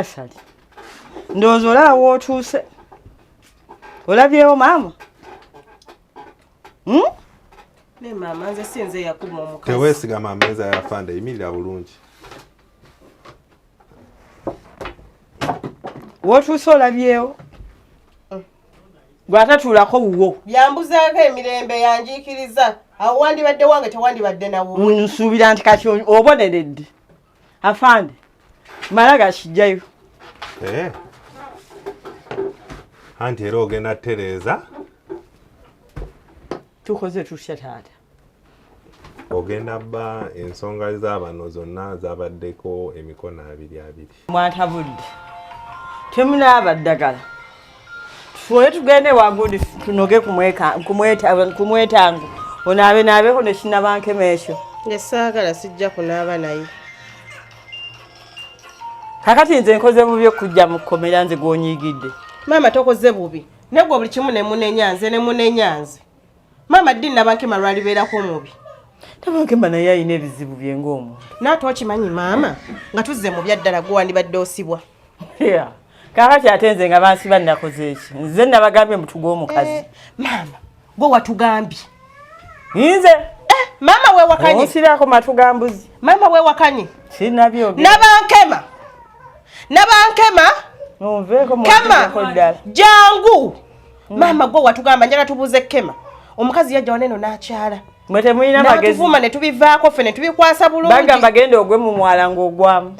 Asali. Ndowooza olaba otuuse. Olabyewo maama? Ne maama nze sinze yakuma omukazi. Teweesigama mmeeza ya Fanda yimirira bulungi. Wotuuse olabyewo? Gw'atatuulako wuwo. Yambuzaako emirembe yanjiikiriza. Awo wandibadde wange tewandibadde nawo. Nsuubira nti kati oboneredde. Afande. Malaga kijjayo. Anti era ogenda Tereza. Tukoze tutya taata. Ogenda bba ensonga z'abano zonna zabaddeko emikono abiri. Mwatabudde. Temunaaba ddagala. Tufoye tugende waggulu tunoge kumwetango. Onaabeeko ne kinnabankema ekyo. Nze saagala sijja kunaaba naye. Kakati nze nkoze bubi okujja mu kkomera nze gw'onyiigidde. Maama tokoze bubi. Negwe buli kimu ne munenyanze ne munenyanze. Maama ddi Nabankema lwalibeerako mubi. Nabankema naye alina ebizibu bye ng'omuntu. Naate okimanyi maama nga tuzze mu byaddala gwe wandibadde osibwa. Kakati ate nze nga bansiba nakoze eki. Nze nabagambye mutuge omukazi. Maama gwe watugambye. Nze? Maama weewakanye. Onsirako matugambuzi. Maama weewakanye. Sinnabyogera. Nabankema. Onveeko mu ddala. Jangu. Maama gwe watugamba njala tubuuze Kema. Omukazi yajja waneno n'akyala. Mwe temulina magezi. Natuvuma ne tubivaako ffe ne tubikwasa bulungi. Bagamba genda ogwe mu mwala ng'ogwamu.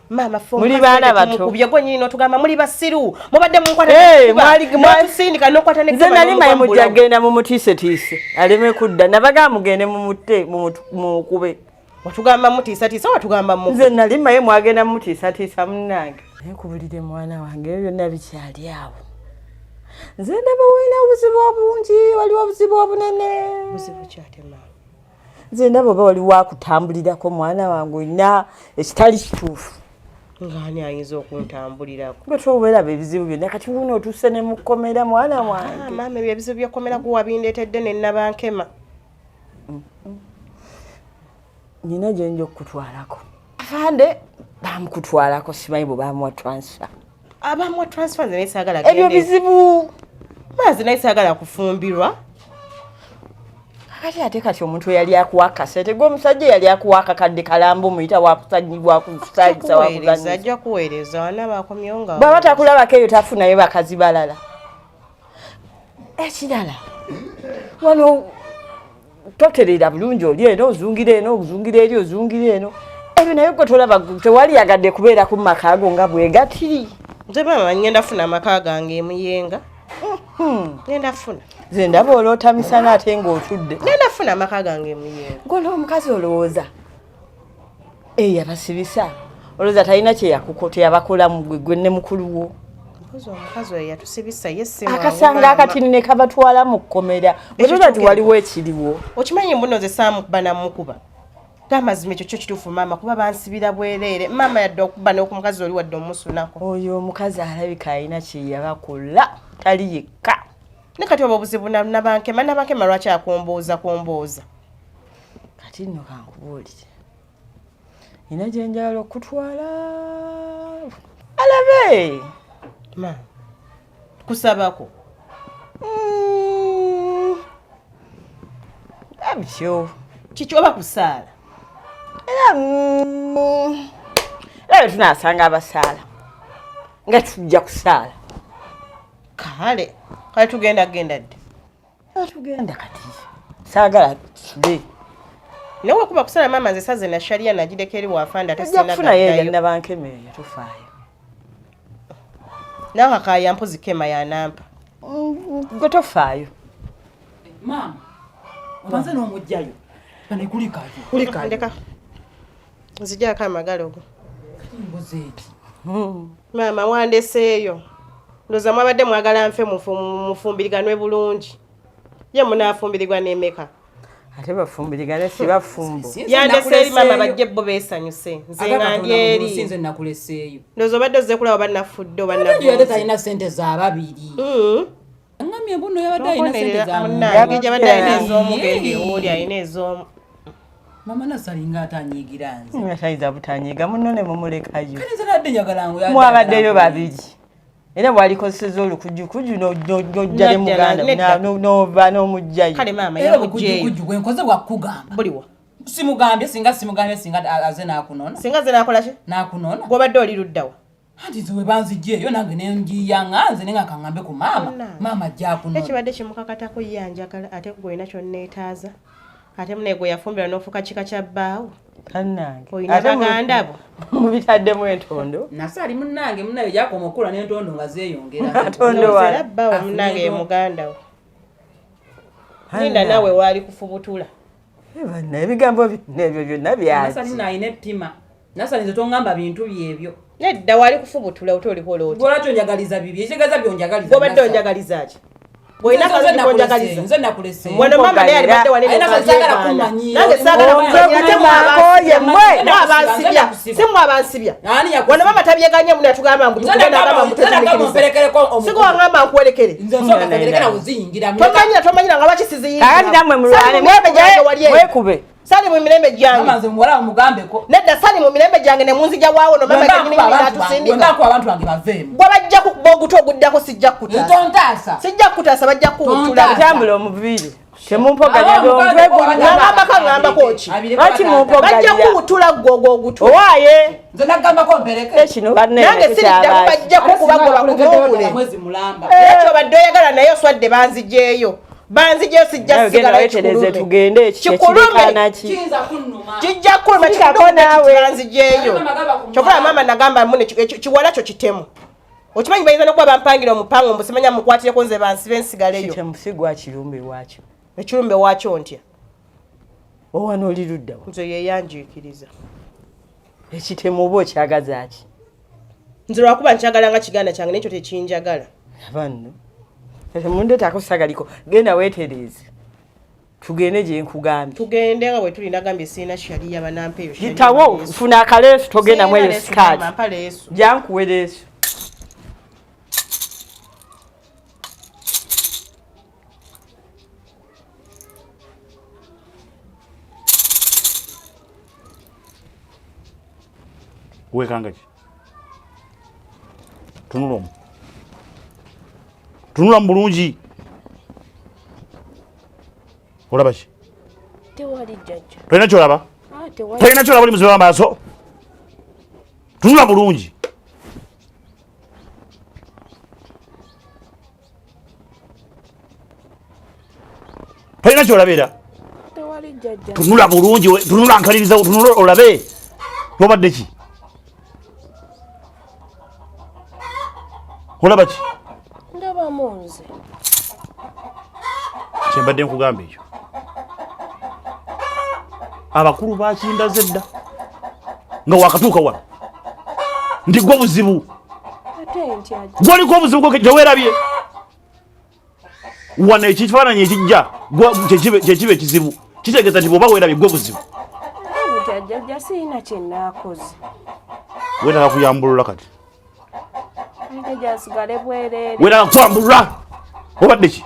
Maama fo muli baana bato. Kubye gwe nyinyi n'otugamba muli basiru. Mubadde munkwata. Mwalisindika n'okwata ne Kema. Nze nali mayi mujja genda mu mutiisetiise. Aleme kudda. Nabagamba mugende mu mutte mu kube. Watugamba mutiisatiisa watugamba mu. Nze nali mayi mwagenda mu mutiisatiisa munnange. Nkubulire mwana wange byonna bikyali awo. Nze ndaba wina obuzibu obungi, waliwo obuzibu obunene. Buzibu kyate maama. Nze ndaba oba waliwo akutambulirako mwana wange olina ekitali kituufu. Ng'ani ayinza okuntambulirako? Gwe toweraba ebizibu byonna kati wuno otuuse ne mu kkomera mwana wange. Maama ebyo ebizibu by'okkomera gwe wabindeetedde ne Nabankema. Nina gye nja okutwalako. Afande bamukutwalako simanyi bwe bamuwa transfer. Abamuwa transfer nze naye saagala gende. Ebyo bizibu. Maazi naye saagala kufumbirwa. Kati omuntu yali akuwa kasete gwe omusajja yali akuwa akakadde kalambo muyita wakusajjibwa kusajja wakuzanyiza. Ajja kuweereza wanaaba akomyewo nga. Bw'aba takulabako eyo tafunayo bakazi balala. Ekirala wano toterera bulungi oli eno ozungira eno ozungira eri ozungira eno. Ebyo naye gwe tolaba tewali yagadde kubeera ku maka ago nga bwegatiri. Nze maama ngenda funa amaka gange emuyenga. Ngenda funa. Nze ndaba oloota misana ate ng'otudde. Ngenda funa amaka gange emuyenga. Gwe omukazi olowooza yabasibisa olowooza talina kye yakukote yabakola mu gwe ne mukulu wo. Omukazi oyo yatusibisa ye si akasanga akatini ne kabatwala mu kkomera. Olowooza ti waliwo ekiriwo. Okimanyi mbuno nze saamukuba namukuba. Gamazima ekyo kyo kituufu maama kuba bansibira bwereere. Maama yadde okuba n'omukazi oli wadde omusunako. Oyo omukazi alabika alina kye yabakola tali yekka. Ne kati oba obuzibu Nabankema lwaki akombooza. Kati nno kankubuulire. Nina gye njagala okutwala. Alabe. Ma. Kusabako. Abyo. Kiki oba kusaala? Era tunasanga abasaala. Nga tujja kusaala. Kale tugenda ddi? Tugenda kati. Saagala tube. Nawe kuba kusala maama nze saze na sharia nagideko eri wafanda tesina kufuna yeye Nabankema eyo tufaayo. Nawe akaya mpozi Kema ya nampa. Gwe tofaayo. Maama. Obanze n'omujjayo. Bane kulikayo. Ndeka. Nzija akamagalo go. Mbozeti. Maama wandeseeyo. Ndoza mwabadde mwagala nfe mufumbiriganwe bulungi. Ye munaafumbirigwa n'emeka. Ate bafumbirigane si bafumbo. Yandeseeri maama bajje bo beesanyuse. Nze ngandi eri. Sinze nakuleseeyo. Ndoza obadde ozze kulaba bannafudde bannafudde. Yali talina ssente za babiri. Ngamye mbuno yabadde alina ssente za munne. Yabadde alina ez'omu gende oli alina ez'omu. Mama nasalinga atanyigira nze. Mwasaiza butanyiga munone mumulekayo. Kale nze nadde njagala ngo Mwabaddeyo babiri. Era bwalikoseza olukujukuju n'ojjale muganda n'ova n'omugjayo. Kale maama era yamugjeyo. bukujukuju gwe nkoze bwakugamba. Buliwa. Simugambye singa aze nakunona. Singa ze nakola ki? Nakunona. Gwobadde oli luddawa. Anti nze we banzijjeeyo nange ne njiyanga nze ne nga kaŋŋambe ku maama. Maama ajja kunona. Ekibadde kimukakatako ye anjagala ate gwe olina kyonneetaaza. Ate mune gwe yafumbira n'ofuuka kika kya bbaawo. Kannange. Olina baganda bo. Mubitaddemu entondo. Nasaali munnange munnayo gyakoma okula n'entondo nga zeeyongera. Tondo wa. Era bbaawo munnange ye muganda wo. Linda naawe waali kufubutula. Banna ebigambo ebyo byonna byaki. Nasaali nayina ettima. Nasaali nze tongamba bintu byebyo. Nedda waali kufubutula otoliko looti. Lwaki onjagaliza bibyo? Ekitegeeza byonjagaliza. Gwobadde onjagaliza ki? Bw'olina kalungi konjagaliza. Nze nakulese. Wano mama naye alibadde wali nange saagala kumanya mmwe abansibya simwe abansibya wano mama tabyeganye muna tugamba mbu tugenda agamba mbu siko wangamba nkuwerekere tomanyira nga lwaki siziyingiwekube sali mu mirembe gyange nedda sali mu mirembe gyange ne munzija waawo no mama tusindika gwabajja kukuba oguti oguddako sijja kukutaasa bajja kuwutula tambula omuviri temumpoganyangambako ki bajja kuwutula gwogo ogutu owaaye nange siriddaku bajja kukuba gwe bakububule ekyo badde oyagala naye oswadde banzijeeyo sijja sigala tugende kijja kuluma kibanzijeeyo kyokula mama nagamba mune kiwala kyo kitemu okimanyi bayinza nokuba bampangira omupango mbusimanya mukwatireko nze bansibe ensigaleyo temusigwa kirumbe wakyo ekirumbe wakyo ntya owano oli luddawa nze yeyanjiikiriza ekitemu oba okyagaza ki nze lwakuba nkyagala nga kiganda kyange nekyo tekinjagala abanno mundeetako sagaliko genda weetereeze tugende gye nkugambye tugende nga bwe tuli nagambye siina shaliya banampeeyo gitawo funa akaleesu togendamu eyo sikaati jankuwe leesu wekangaki tunula bulungi olaba ki tolina kyolaba tolina kyolaba oli muzibe wamaaso tunula bulungi tolina kyolabera tunula bulungi tunula nkaliriza tunula olabe wabadde ki olaba ki ndaba munze kyembadde nkugamba ekyo abakulu bakindaze dda nga wakatuuka wano ndi gwe buzibu gwoliko obuzibu gyeweerabye wano ekifaananyi ekijja kyekiba ekizibu kitegeeza nti bwoba weerabye gwe buzibu jjajja siina kyenaakoze weetaka kuyambulula kati jasigale bwereere weetaka kwambulula obadde ki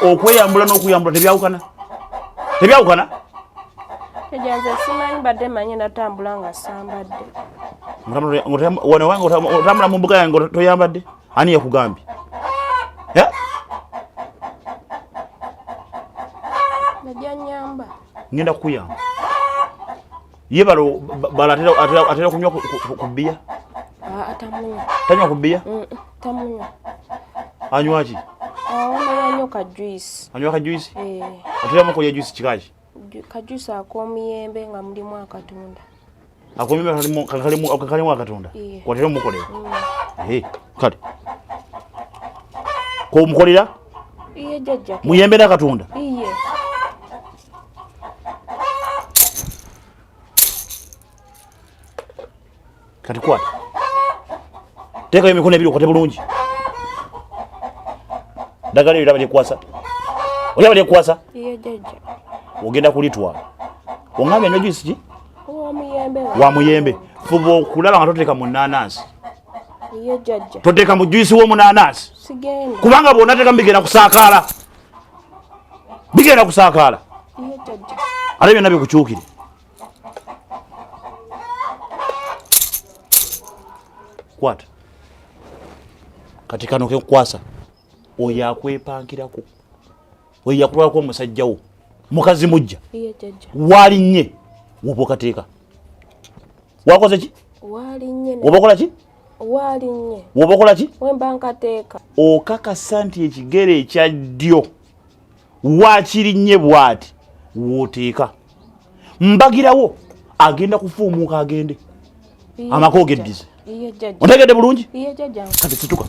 okweyambula n'okuyambula tebyawukana ejanze simanyi badde manyi natambula nga sambadde otambula mu mbuga yange toyambadde ani yakugambye najja nyamba ngenda kukuyamba ye bala atera kunywa ku bbiya tamunywa tanywa ku bbiya tamunywa anywa ki yanyo kajuisi anywa kajuisi ateramu kulya juisi kikaki kajuisi ak'omuyembe nga mulimu akatunda ak'omuyembe kalimu akatunda kwatera omukolera kale komukolera iye jjajja muyembe n'akatunda iye kati kwata teekayo emikono ebiri okwate bulungi ddagala eryo olaba lyekukwasa iye jjajja ogenda kulitwala oŋambye no juisi ki omuyembe wa muyembe fuba okulaba nga toteeka mu nanansi iye jjajja toteeka mu juisi w'omunanansi sigenda kubanga bw'onateekamu bigenda kusaakaala Iye jjajja. Ate byonna bikukyukire. Kwata. Kati kano kenkwasa. Oyo akwepankirako. Oyo yakulwako omusajja wo. Mukazi mujja. Iye jjajja. Waalinnye wobokateeka. Wakoze ki? Waalinnye. Wobokola ki? Waalinnye. Wobokola ki? Wemba nkateeka. Okakasa nti ekigere ekya ddyo waakirinnye bw'ati wooteeka. Mbagirawo agenda kufuumuuka agende. Amaka ogeddize. Iye jjajja. Ontegedde bulungi? Iye jjajja. Kati situka.